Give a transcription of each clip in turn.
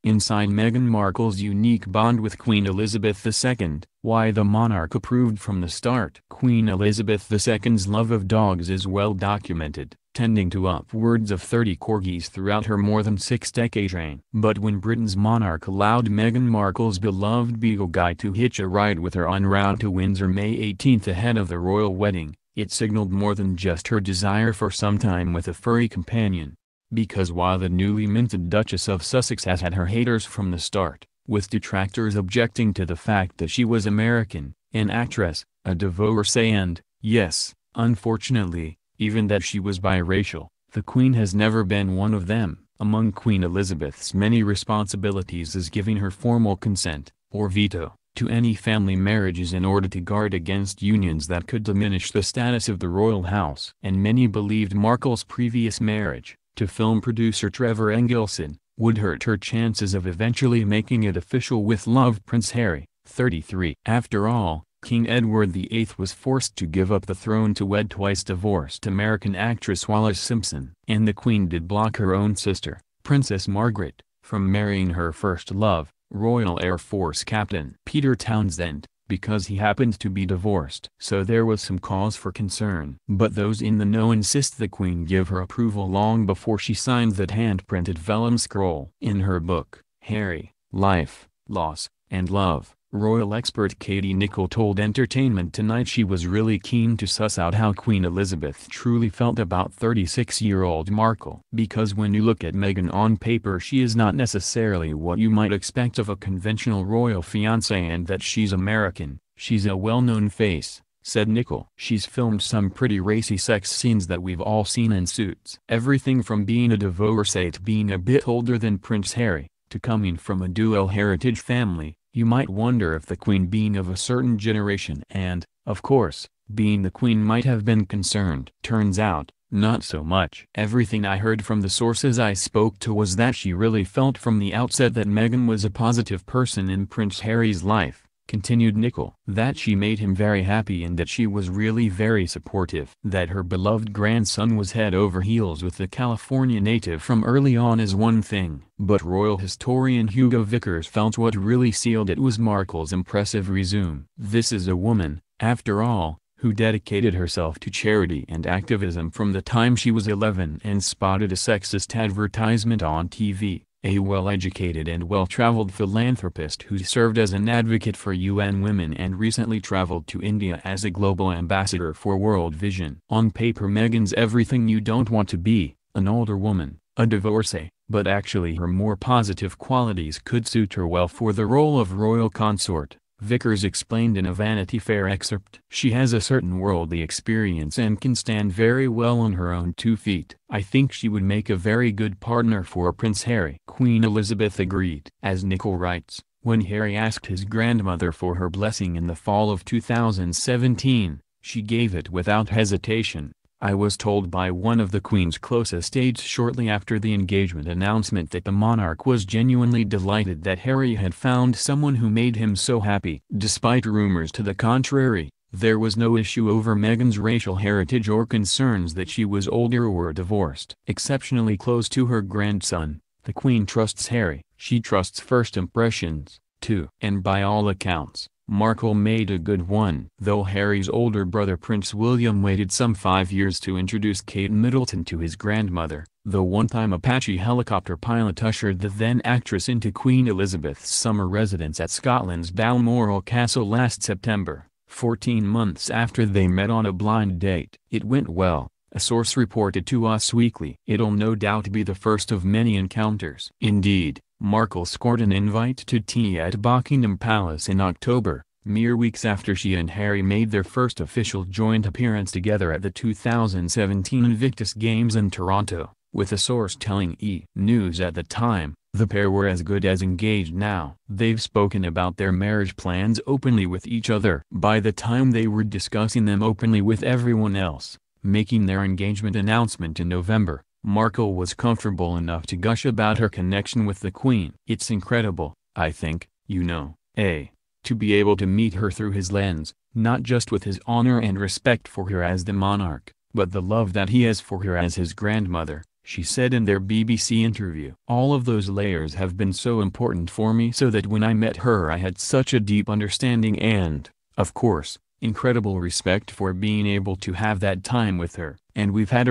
Inside Meghan Markle's unique bond with Queen Elizabeth II, why the monarch approved from the start. Queen Elizabeth II's love of dogs is well documented, tending to upwards of 30 corgis throughout her more than 6-decade reign. But when Britain's monarch allowed Meghan Markle's beloved Beagle Guy to hitch a ride with her en route to Windsor May 18 ahead of the royal wedding, it signaled more than just her desire for some time with a furry companion. Because while the newly minted Duchess of Sussex has had her haters from the start, with detractors objecting to the fact that she was American, an actress, a divorcee and, yes, unfortunately, even that she was biracial, the Queen has never been one of them. Among Queen Elizabeth's many responsibilities is giving her formal consent, or veto, to any family marriages in order to guard against unions that could diminish the status of the royal house. And many believed Markle's previous marriage, to film producer Trevor Engelson, would hurt her chances of eventually making it official with loved Prince Harry, 33. After all, King Edward VIII was forced to give up the throne to wed twice-divorced American actress Wallis Simpson. And the Queen did block her own sister, Princess Margaret, from marrying her first love, Royal Air Force Captain Peter Townsend, because he happened to be divorced. So there was some cause for concern. But those in the know insist the Queen give her approval long before she signed that hand-printed vellum scroll. In her book, Harry, Life, Loss, and Love, royal expert Katie Nicholl told Entertainment Tonight she was really keen to suss out how Queen Elizabeth truly felt about 36-year-old Markle. Because when you look at Meghan on paper, she is not necessarily what you might expect of a conventional royal fiancé, and that she's American, she's a well-known face, said Nicholl. She's filmed some pretty racy sex scenes that we've all seen in Suits. Everything from being a divorcee to being a bit older than Prince Harry, to coming from a dual heritage family. You might wonder if the Queen being of a certain generation and, of course, being the Queen might have been concerned. Turns out, not so much. Everything I heard from the sources I spoke to was that she really felt from the outset that Meghan was a positive person in Prince Harry's life, continued Nicholl. That she made him very happy and that she was really very supportive. That her beloved grandson was head over heels with the California native from early on is one thing. But royal historian Hugo Vickers felt what really sealed it was Markle's impressive resume. This is a woman, after all, who dedicated herself to charity and activism from the time she was 11 and spotted a sexist advertisement on TV. A well-educated and well-traveled philanthropist who served as an advocate for UN Women and recently traveled to India as a global ambassador for World Vision. On paper Meghan's everything you don't want to be, an older woman, a divorcee, but actually her more positive qualities could suit her well for the role of royal consort, Vickers explained in a Vanity Fair excerpt. She has a certain worldly experience and can stand very well on her own 2 feet. I think she would make a very good partner for Prince Harry. Queen Elizabeth agreed. As Nicholl writes, when Harry asked his grandmother for her blessing in the fall of 2017, she gave it without hesitation. I was told by one of the Queen's closest aides shortly after the engagement announcement that the monarch was genuinely delighted that Harry had found someone who made him so happy. Despite rumors to the contrary, there was no issue over Meghan's racial heritage or concerns that she was older or divorced. Exceptionally close to her grandson, the Queen trusts Harry. She trusts first impressions, too. And by all accounts, Markle made a good one. Though Harry's older brother Prince William waited some 5 years to introduce Kate Middleton to his grandmother, the one-time Apache helicopter pilot ushered the then-actress into Queen Elizabeth's summer residence at Scotland's Balmoral Castle last September, 14 months after they met on a blind date. It went well, a source reported to Us Weekly. It'll no doubt be the first of many encounters. Indeed, Markle scored an invite to tea at Buckingham Palace in October, mere weeks after she and Harry made their first official joint appearance together at the 2017 Invictus Games in Toronto, with a source telling E! News at the time, the pair were as good as engaged now. They've spoken about their marriage plans openly with each other. By the time they were discussing them openly with everyone else, making their engagement announcement in November, Markle was comfortable enough to gush about her connection with the Queen. It's incredible, I think, to be able to meet her through his lens, not just with his honor and respect for her as the monarch, but the love that he has for her as his grandmother, she said in their BBC interview. All of those layers have been so important for me so that when I met her I had such a deep understanding and, of course, incredible respect for being able to have that time with her. And we've had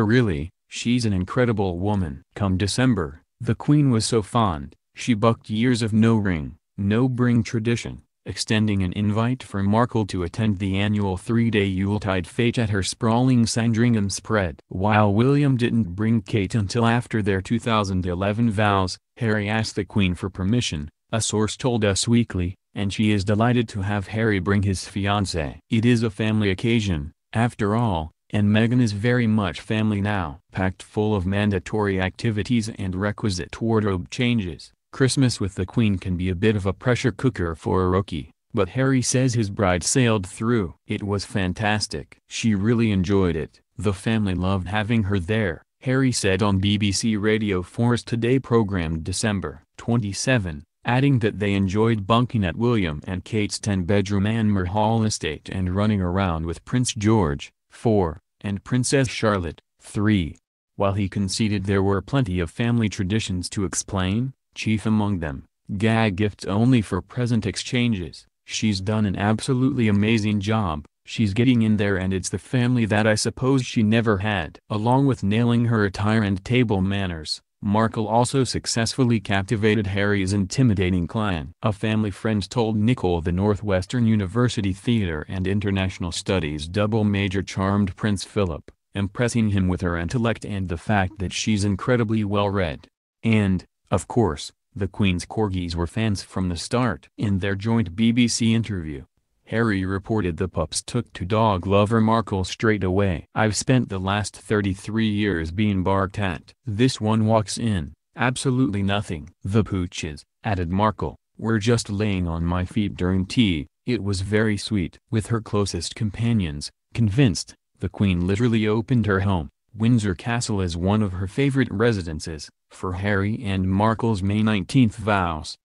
she's an incredible woman. Come December, the Queen was so fond, she bucked years of no ring, no bring tradition, extending an invite for Markle to attend the annual 3-day Yuletide fete at her sprawling Sandringham spread. While William didn't bring Kate until after their 2011 vows, Harry asked the Queen for permission, a source told Us Weekly, and she is delighted to have Harry bring his fiancée. It is a family occasion, after all, and Meghan is very much family now. Packed full of mandatory activities and requisite wardrobe changes, Christmas with the Queen can be a bit of a pressure cooker for a rookie, but Harry says his bride sailed through. It was fantastic. She really enjoyed it. The family loved having her there, Harry said on BBC Radio 4's Today programme December 27, adding that they enjoyed bunking at William and Kate's 10-bedroom Anmer Hall estate and running around with Prince George, 4, and Princess Charlotte, 3. While he conceded there were plenty of family traditions to explain, chief among them, gag gifts only for present exchanges, she's done an absolutely amazing job, she's getting in there and it's the family that I suppose she never had. Along with nailing her attire and table manners, Markle also successfully captivated Harry's intimidating clan. A family friend told Nicole the Northwestern University Theatre and International Studies double major charmed Prince Philip, impressing him with her intellect and the fact that she's incredibly well-read. And, of course, the Queen's corgis were fans from the start. In their joint BBC interview, Harry reported the pups took to dog lover Markle straight away. I've spent the last 33 years being barked at. This one walks in, absolutely nothing. The pooches, added Markle, were just laying on my feet during tea, it was very sweet. With her closest companions, convinced, the Queen literally opened her home. Windsor Castle is one of her favorite residences, for Harry and Markle's May 19th vows.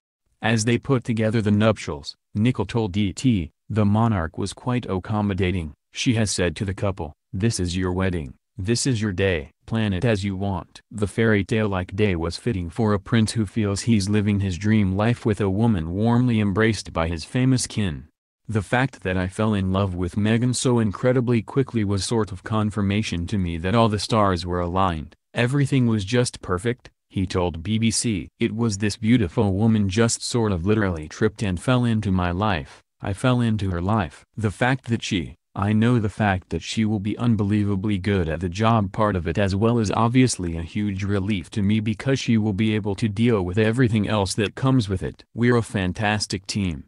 As they put together the nuptials, Nicole told ET, the monarch was quite accommodating. She has said to the couple, "This is your wedding, this is your day, plan it as you want." The fairy tale-like day was fitting for a prince who feels he's living his dream life with a woman warmly embraced by his famous kin. The fact that I fell in love with Meghan so incredibly quickly was sort of confirmation to me that all the stars were aligned. Everything was just perfect, he told BBC. It was this beautiful woman just sort of literally tripped and fell into my life. I fell into her life. The fact that I know the fact that she will be unbelievably good at the job part of it as well is obviously a huge relief to me because she will be able to deal with everything else that comes with it. We're a fantastic team.